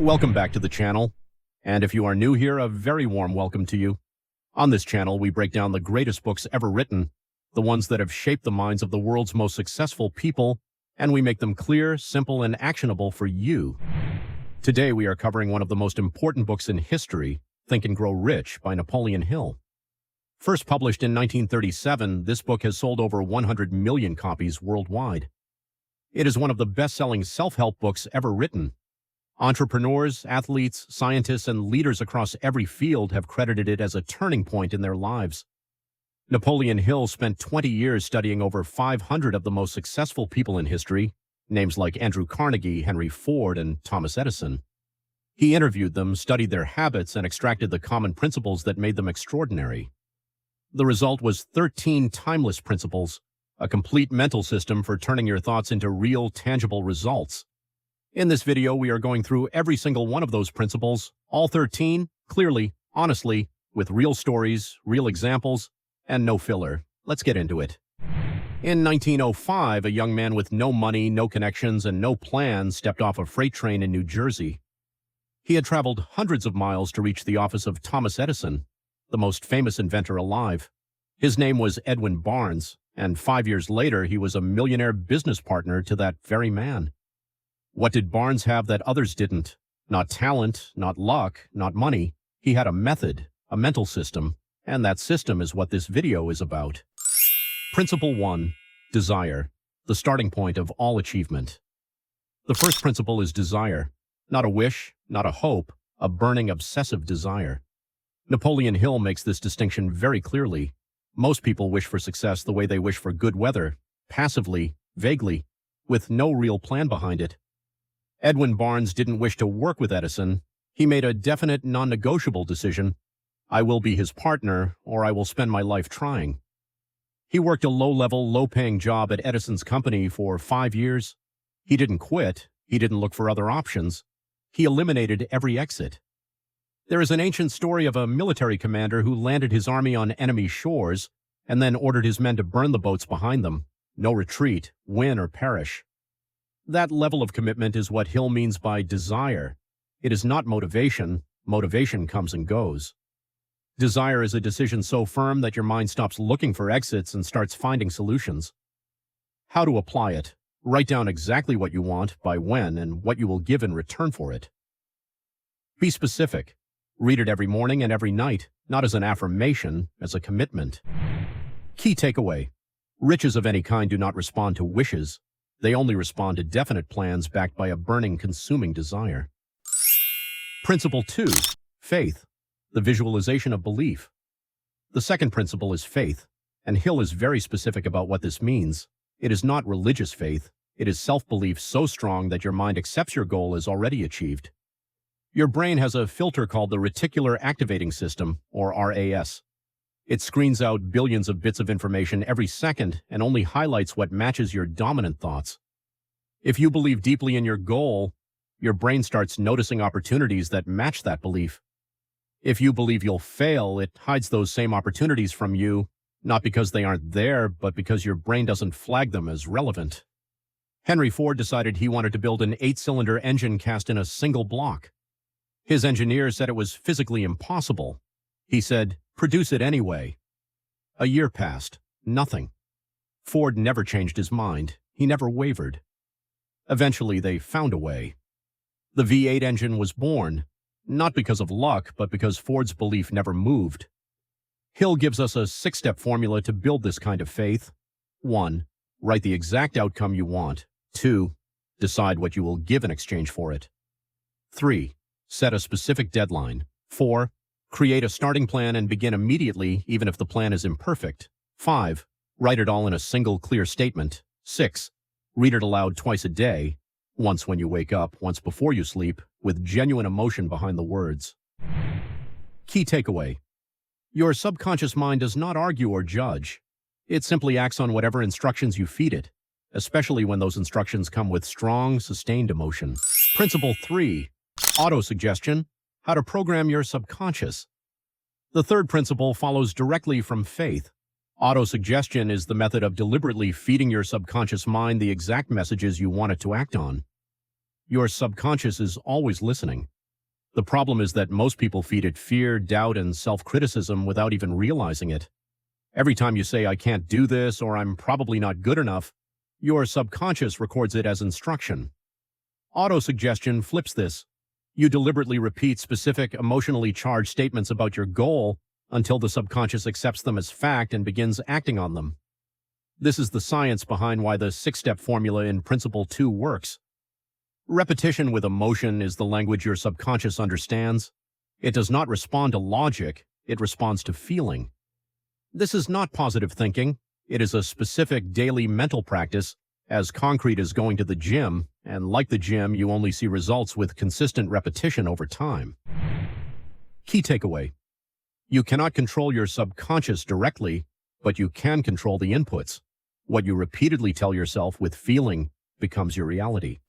Welcome back to the channel. And if you are new here, a very warm welcome to you. On this channel, we break down the greatest books ever written, the ones that have shaped the minds of the world's most successful people, and we make them clear, simple, and actionable for you. Today, we are covering one of the most important books in history, Think and Grow Rich by Napoleon Hill. First published in 1937, this book has sold over 100 million copies worldwide. It is one of the best-selling self-help books ever written. Entrepreneurs, athletes, scientists, and leaders across every field have credited it as a turning point in their lives. Napoleon Hill spent 20 years studying over 500 of the most successful people in history, names like Andrew Carnegie, Henry Ford, and Thomas Edison. He interviewed them, studied their habits, and extracted the common principles that made them extraordinary. The result was 13 timeless principles, a complete mental system for turning your thoughts into real, tangible results. In this video, we are going through every single one of those principles, all 13, clearly, honestly, with real stories, real examples, and no filler. Let's get into it. In 1905, a young man with no money, no connections, and no plans stepped off a freight train in New Jersey. He had traveled hundreds of miles to reach the office of Thomas Edison, the most famous inventor alive. His name was Edwin Barnes, and 5 years later, he was a millionaire business partner to that very man. What did Barnes have that others didn't? Not talent, not luck, not money. He had a method, a mental system, and that system is what this video is about. Principle 1. Desire, the starting point of all achievement. The first principle is desire, not a wish, not a hope, a burning obsessive desire. Napoleon Hill makes this distinction very clearly. Most people wish for success the way they wish for good weather, passively, vaguely, with no real plan behind it. Edwin Barnes didn't wish to work with Edison. He made a definite, non-negotiable decision. I will be his partner, or I will spend my life trying. He worked a low-level, low-paying job at Edison's company for 5 years. He didn't quit. He didn't look for other options. He eliminated every exit. There is an ancient story of a military commander who landed his army on enemy shores and then ordered his men to burn the boats behind them. No retreat, win or perish. That level of commitment is what Hill means by desire. It is not motivation. Motivation comes and goes. Desire is a decision so firm that your mind stops looking for exits and starts finding solutions. How to apply it. Write down exactly what you want, by when, and what you will give in return for it. Be specific. Read it every morning and every night, not as an affirmation, as a commitment. Key takeaway. Riches of any kind do not respond to wishes. They only respond to definite plans backed by a burning, consuming desire. Principle 2. Faith, the visualization of belief. The second principle is faith, and Hill is very specific about what this means. It is not religious faith. It is self-belief so strong that your mind accepts your goal as already achieved. Your brain has a filter called the reticular activating system, or RAS. It screens out billions of bits of information every second and only highlights what matches your dominant thoughts. If you believe deeply in your goal, your brain starts noticing opportunities that match that belief. If you believe you'll fail, it hides those same opportunities from you, not because they aren't there, but because your brain doesn't flag them as relevant. Henry Ford decided he wanted to build an 8-cylinder engine cast in a single block. His engineer said it was physically impossible. He said, "Produce it anyway." A year passed. Nothing. Ford never changed his mind. He never wavered. Eventually, they found a way. The V8 engine was born, not because of luck, but because Ford's belief never moved. Hill gives us a 6-step formula to build this kind of faith. 1. Write the exact outcome you want. 2. Decide what you will give in exchange for it. 3. Set a specific deadline. 4. Create a starting plan and begin immediately, even if the plan is imperfect. 5. Write it all in a single clear statement. 6. Read it aloud twice a day, once when you wake up, once before you sleep, with genuine emotion behind the words. Key takeaway. Your subconscious mind does not argue or judge. It simply acts on whatever instructions you feed it, especially when those instructions come with strong, sustained emotion. Principle 3. Autosuggestion. How to program your subconscious. The third principle follows directly from faith. Autosuggestion is the method of deliberately feeding your subconscious mind the exact messages you want it to act on. Your subconscious is always listening. The problem is that most people feed it fear, doubt, and self-criticism without even realizing it. Every time you say, "I can't do this," or "I'm probably not good enough," your subconscious records it as instruction. Autosuggestion flips this. You deliberately repeat specific, emotionally charged statements about your goal until the subconscious accepts them as fact and begins acting on them. This is the science behind why the 6-step formula in Principle 2 works. Repetition with emotion is the language your subconscious understands. It does not respond to logic, it responds to feeling. This is not positive thinking. It is a specific daily mental practice, as concrete as going to the gym, and like the gym, you only see results with consistent repetition over time. Key takeaway. You cannot control your subconscious directly, but you can control the inputs. What you repeatedly tell yourself with feeling becomes your reality.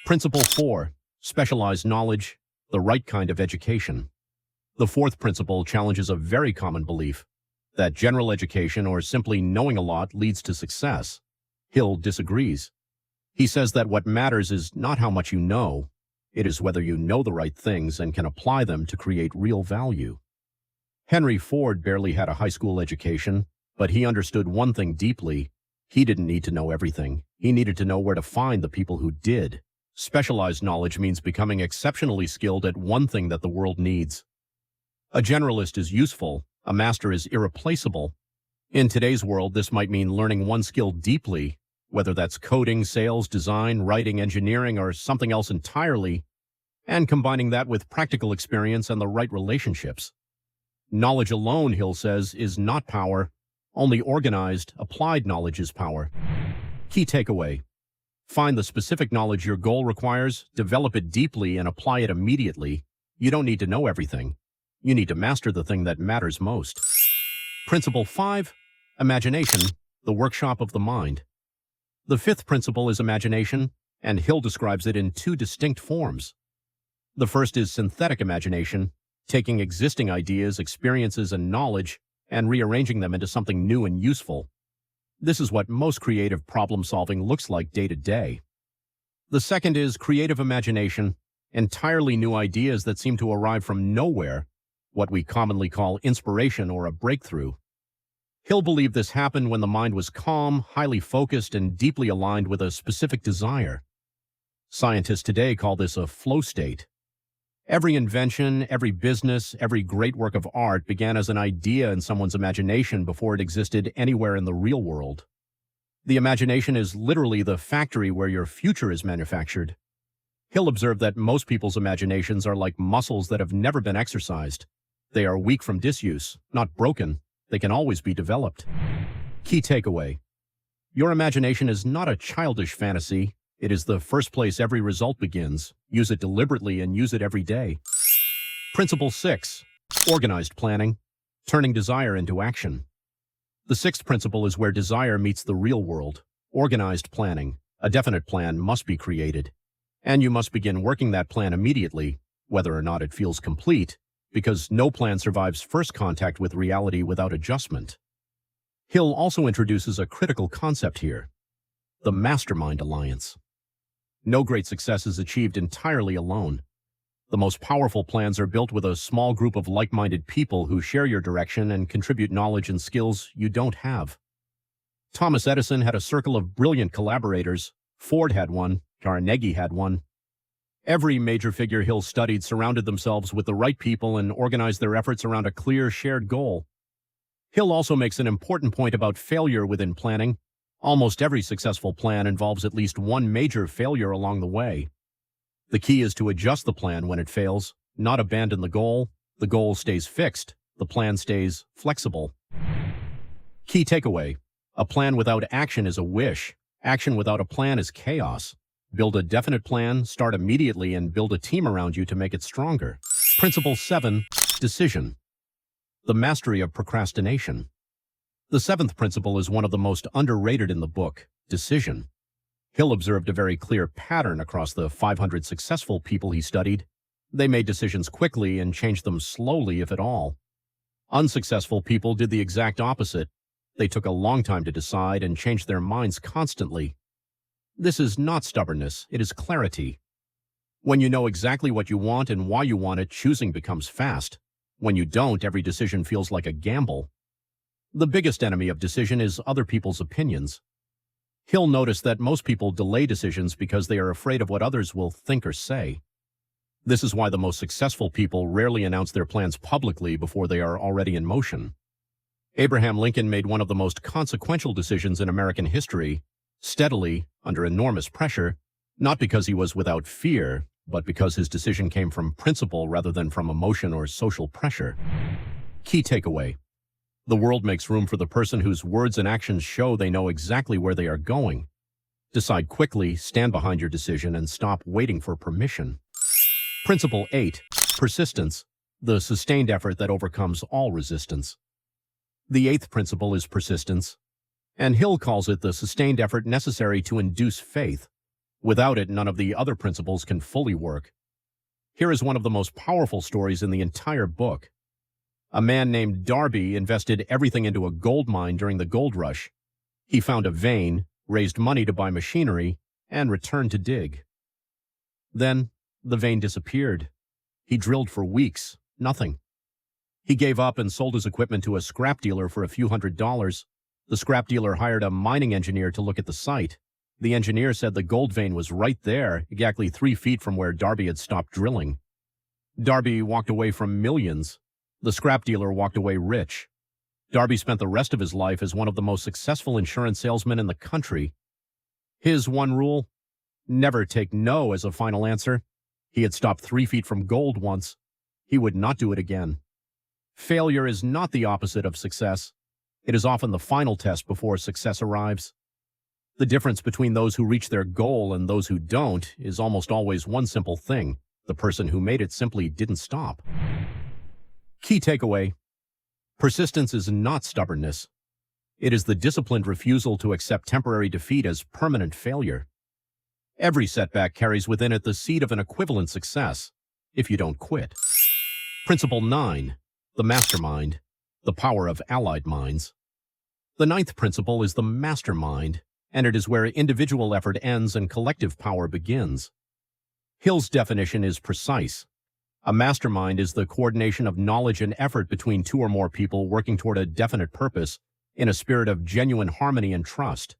Principle 4. Specialized knowledge, the right kind of education. The fourth principle challenges a very common belief, that general education or simply knowing a lot leads to success. Hill disagrees. He says that what matters is not how much you know, it is whether you know the right things and can apply them to create real value. Henry Ford barely had a high school education, but he understood one thing deeply. He didn't need to know everything. He needed to know where to find the people who did. Specialized knowledge means becoming exceptionally skilled at one thing that the world needs. A generalist is useful, a master is irreplaceable. In today's world, this might mean learning one skill deeply, whether that's coding, sales, design, writing, engineering, or something else entirely, and combining that with practical experience and the right relationships. Knowledge alone, Hill says, is not power. Only organized, applied knowledge is power. Key takeaway. Find the specific knowledge your goal requires, develop it deeply, and apply it immediately. You don't need to know everything. You need to master the thing that matters most. Principle 5. Imagination, the workshop of the mind. The fifth principle is imagination, and Hill describes it in two distinct forms. The first is synthetic imagination, taking existing ideas, experiences, and knowledge and rearranging them into something new and useful. This is what most creative problem-solving looks like day to day. The second is creative imagination, entirely new ideas that seem to arrive from nowhere, what we commonly call inspiration or a breakthrough. Hill believed this happened when the mind was calm, highly focused, and deeply aligned with a specific desire. Scientists today call this a flow state. Every invention, every business, every great work of art began as an idea in someone's imagination before it existed anywhere in the real world. The imagination is literally the factory where your future is manufactured. Hill observed that most people's imaginations are like muscles that have never been exercised. They are weak from disuse, not broken. They can always be developed. Key takeaway. Your imagination is not a childish fantasy. It is the first place every result begins. Use it deliberately and use it every day. Principle 6. Organized planning, turning desire into action. The sixth principle is where desire meets the real world. Organized planning. A definite plan must be created. And you must begin working that plan immediately, whether or not it feels complete, because no plan survives first contact with reality without adjustment. Hill also introduces a critical concept here: the mastermind alliance. No great success is achieved entirely alone. The most powerful plans are built with a small group of like-minded people who share your direction and contribute knowledge and skills you don't have. Thomas Edison had a circle of brilliant collaborators. Ford had one. Carnegie had one. Every major figure Hill studied surrounded themselves with the right people and organized their efforts around a clear, shared goal. Hill also makes an important point about failure within planning. Almost every successful plan involves at least one major failure along the way. The key is to adjust the plan when it fails, not abandon the goal. The goal stays fixed. The plan stays flexible. Key takeaway. A plan without action is a wish. Action without a plan is chaos. Build a definite plan, start immediately, and build a team around you to make it stronger. Principle 7. Decision. The mastery of procrastination. The seventh principle is one of the most underrated in the book: decision. Hill observed a very clear pattern across the 500 successful people he studied. They made decisions quickly and changed them slowly, if at all. Unsuccessful people did the exact opposite. They took a long time to decide and changed their minds constantly. This is not stubbornness, it is clarity. When you know exactly what you want and why you want it, choosing becomes fast. When you don't, every decision feels like a gamble. The biggest enemy of decision is other people's opinions. Hill noticed that most people delay decisions because they are afraid of what others will think or say. This is why the most successful people rarely announce their plans publicly before they are already in motion. Abraham Lincoln made one of the most consequential decisions in American history, steadily, under enormous pressure, not because he was without fear, but because his decision came from principle rather than from emotion or social pressure. Key takeaway: the world makes room for the person whose words and actions show they know exactly where they are going. Decide quickly, stand behind your decision, and stop waiting for permission. Principle 8. Persistence, the sustained effort that overcomes all resistance. The 8th principle is persistence, and Hill calls it the sustained effort necessary to induce faith. Without it, none of the other principles can fully work. Here is one of the most powerful stories in the entire book. A man named Darby invested everything into a gold mine during the gold rush. He found a vein, raised money to buy machinery, and returned to dig. Then, the vein disappeared. He drilled for weeks, nothing. He gave up and sold his equipment to a scrap dealer for a few $100s. The scrap dealer hired a mining engineer to look at the site. The engineer said the gold vein was right there, exactly 3 feet from where Darby had stopped drilling. Darby walked away from millions. The scrap dealer walked away rich. Darby spent the rest of his life as one of the most successful insurance salesmen in the country. His one rule: never take no as a final answer. He had stopped 3 feet from gold once. He would not do it again. Failure is not the opposite of success. It is often the final test before success arrives. The difference between those who reach their goal and those who don't is almost always one simple thing: the person who made it simply didn't stop. Key takeaway: persistence is not stubbornness. It is the disciplined refusal to accept temporary defeat as permanent failure. Every setback carries within it the seed of an equivalent success, if you don't quit. Principle 9. The mastermind, the power of allied minds. The 9th principle is the mastermind, and it is where individual effort ends and collective power begins. Hill's definition is precise. A mastermind is the coordination of knowledge and effort between 2 or more people working toward a definite purpose in a spirit of genuine harmony and trust.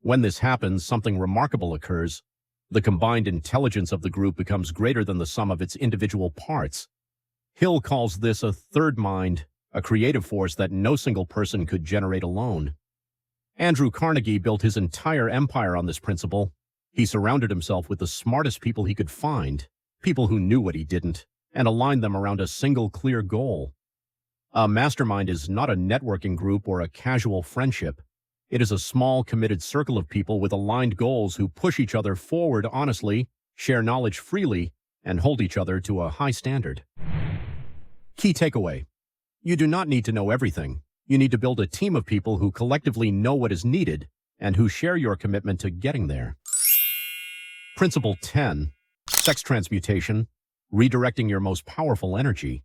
When this happens, something remarkable occurs. The combined intelligence of the group becomes greater than the sum of its individual parts. Hill calls this a third mind, a creative force that no single person could generate alone. Andrew Carnegie built his entire empire on this principle. He surrounded himself with the smartest people he could find, people who knew what he didn't, and aligned them around a single clear goal. A mastermind is not a networking group or a casual friendship. It is a small, committed circle of people with aligned goals who push each other forward honestly, share knowledge freely, and hold each other to a high standard. Key takeaway: you do not need to know everything. You need to build a team of people who collectively know what is needed and who share your commitment to getting there. Principle 10. Sex transmutation, redirecting your most powerful energy.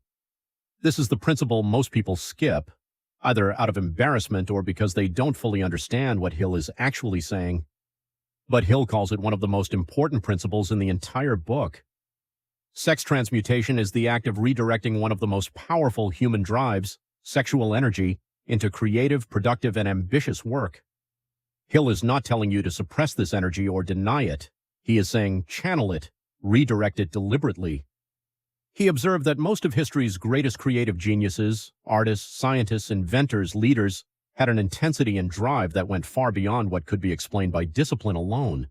This is the principle most people skip, either out of embarrassment or because they don't fully understand what Hill is actually saying. But Hill calls it one of the most important principles in the entire book. Sex transmutation is the act of redirecting one of the most powerful human drives, sexual energy, into creative, productive, and ambitious work. Hill is not telling you to suppress this energy or deny it. He is saying channel it, redirect it deliberately. He observed that most of history's greatest creative geniuses, artists, scientists, inventors, leaders, had an intensity and drive that went far beyond what could be explained by discipline alone.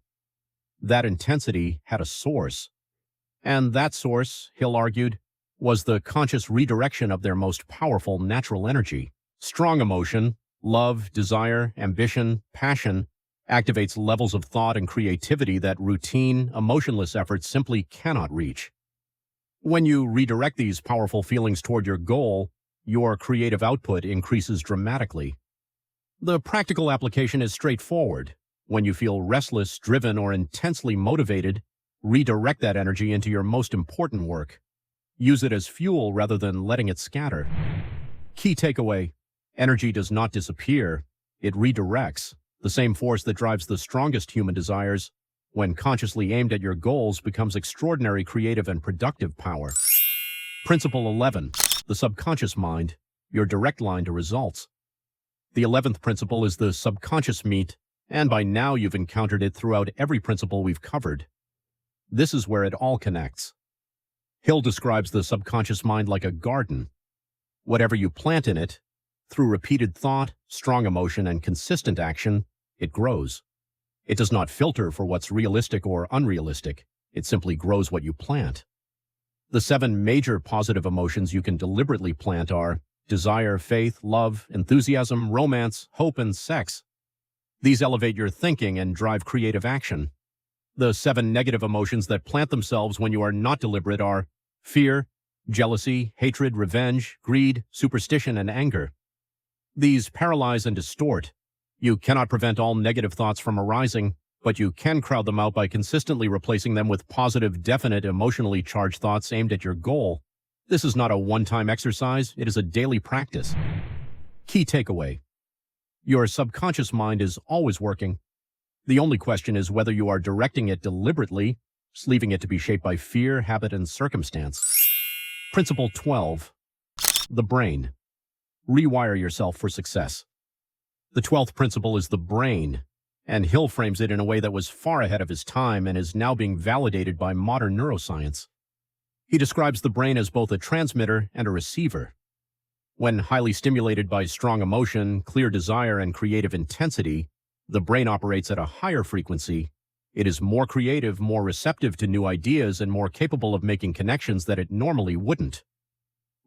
That intensity had a source. And that source, Hill argued, was the conscious redirection of their most powerful natural energy. Strong emotion, love, desire, ambition, passion, activates levels of thought and creativity that routine, emotionless efforts simply cannot reach. When you redirect these powerful feelings toward your goal, your creative output increases dramatically. The practical application is straightforward. When you feel restless, driven, or intensely motivated, redirect that energy into your most important work. Use it as fuel rather than letting it scatter. Key takeaway: energy does not disappear, it redirects. The same force that drives the strongest human desires, when consciously aimed at your goals, becomes extraordinary creative and productive power. Principle 11. The subconscious mind, your direct line to results. The 11th principle is the subconscious meat, and by now you've encountered it throughout every principle we've covered. This is where it all connects. Hill describes the subconscious mind like a garden. Whatever you plant in it, through repeated thought, strong emotion, and consistent action, it grows. It does not filter for what's realistic or unrealistic. It simply grows what you plant. The 7 major positive emotions you can deliberately plant are desire, faith, love, enthusiasm, romance, hope, and sex. These elevate your thinking and drive creative action. The 7 negative emotions that plant themselves when you are not deliberate are fear, jealousy, hatred, revenge, greed, superstition, and anger. These paralyze and distort. You cannot prevent all negative thoughts from arising, but you can crowd them out by consistently replacing them with positive, definite, emotionally charged thoughts aimed at your goal. This is not a one-time exercise, it is a daily practice. Key takeaway. Your subconscious mind is always working. The only question is whether you are directing it deliberately, leaving it to be shaped by fear, habit, and circumstance. Principle 12. The brain. Rewire yourself for success. The 12th principle is the brain, and Hill frames it in a way that was far ahead of his time and is now being validated by modern neuroscience. He describes the brain as both a transmitter and a receiver. When highly stimulated by strong emotion, clear desire, and creative intensity, the brain operates at a higher frequency. It is more creative, more receptive to new ideas, and more capable of making connections that it normally wouldn't.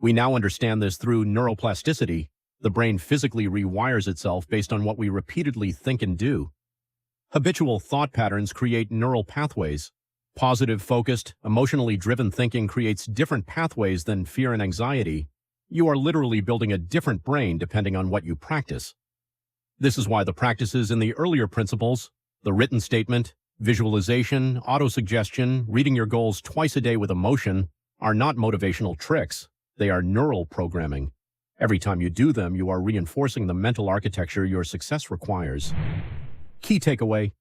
We now understand this through neuroplasticity. The brain physically rewires itself based on what we repeatedly think and do. Habitual thought patterns create neural pathways. Positive, focused, emotionally driven thinking creates different pathways than fear and anxiety. You are literally building a different brain depending on what you practice. This is why the practices in the earlier principles, the written statement, visualization, autosuggestion, reading your goals twice a day with emotion, are not motivational tricks. They are neural programming. Every time you do them, you are reinforcing the mental architecture your success requires. Key takeaway: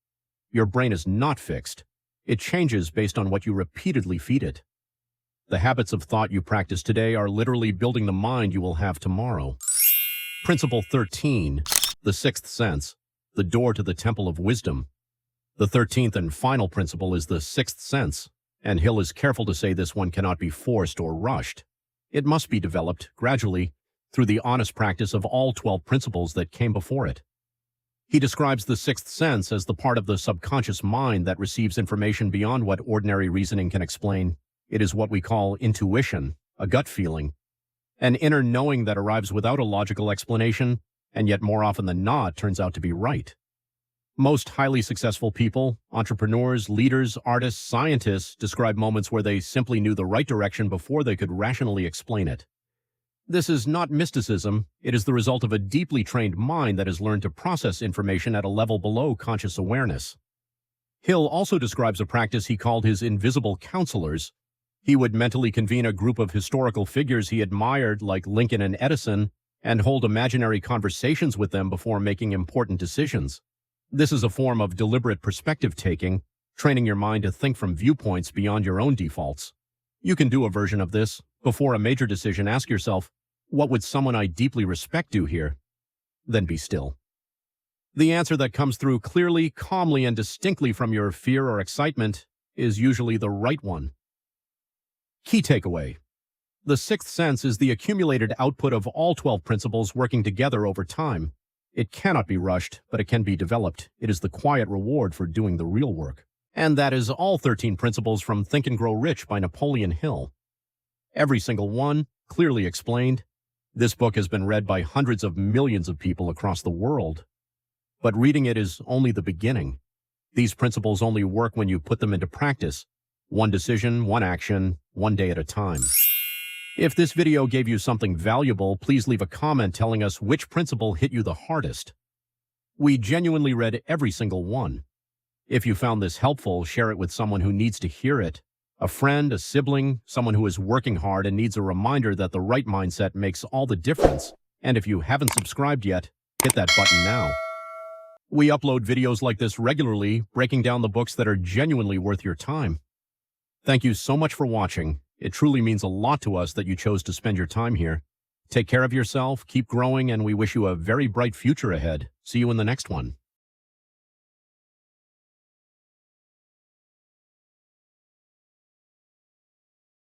your brain is not fixed. It changes based on what you repeatedly feed it. The habits of thought you practice today are literally building the mind you will have tomorrow. Principle 13. The sixth sense, the door to the temple of wisdom. The 13th and final principle is the sixth sense, and Hill is careful to say this one cannot be forced or rushed. It must be developed gradually through the honest practice of all 12 principles that came before it. He describes the sixth sense as the part of the subconscious mind that receives information beyond what ordinary reasoning can explain. It is what we call intuition, a gut feeling, an inner knowing that arrives without a logical explanation, and yet more often than not turns out to be right. Most highly successful people, entrepreneurs, leaders, artists, scientists, describe moments where they simply knew the right direction before they could rationally explain it. This is not mysticism. It is the result of a deeply trained mind that has learned to process information at a level below conscious awareness. Hill also describes a practice he called his invisible counselors. He would mentally convene a group of historical figures he admired, like Lincoln and Edison, and hold imaginary conversations with them before making important decisions. This is a form of deliberate perspective-taking, training your mind to think from viewpoints beyond your own defaults. You can do a version of this. Before a major decision, ask yourself, what would someone I deeply respect do here? Then be still. The answer that comes through clearly, calmly, and distinctly from your fear or excitement is usually the right one. Key takeaway: the sixth sense is the accumulated output of all 12 principles working together over time. It cannot be rushed, but it can be developed. It is the quiet reward for doing the real work. And that is all 13 principles from Think and Grow Rich by Napoleon Hill. Every single one, clearly explained. This book has been read by hundreds of millions of people across the world. But reading it is only the beginning. These principles only work when you put them into practice. One decision, one action, one day at a time. If this video gave you something valuable, please leave a comment telling us which principle hit you the hardest. We genuinely read every single one. If you found this helpful, share it with someone who needs to hear it. A friend, a sibling, someone who is working hard and needs a reminder that the right mindset makes all the difference. And if you haven't subscribed yet, hit that button now. We upload videos like this regularly, breaking down the books that are genuinely worth your time. Thank you so much for watching. It truly means a lot to us that you chose to spend your time here. Take care of yourself, keep growing, and we wish you a very bright future ahead. See you in the next one.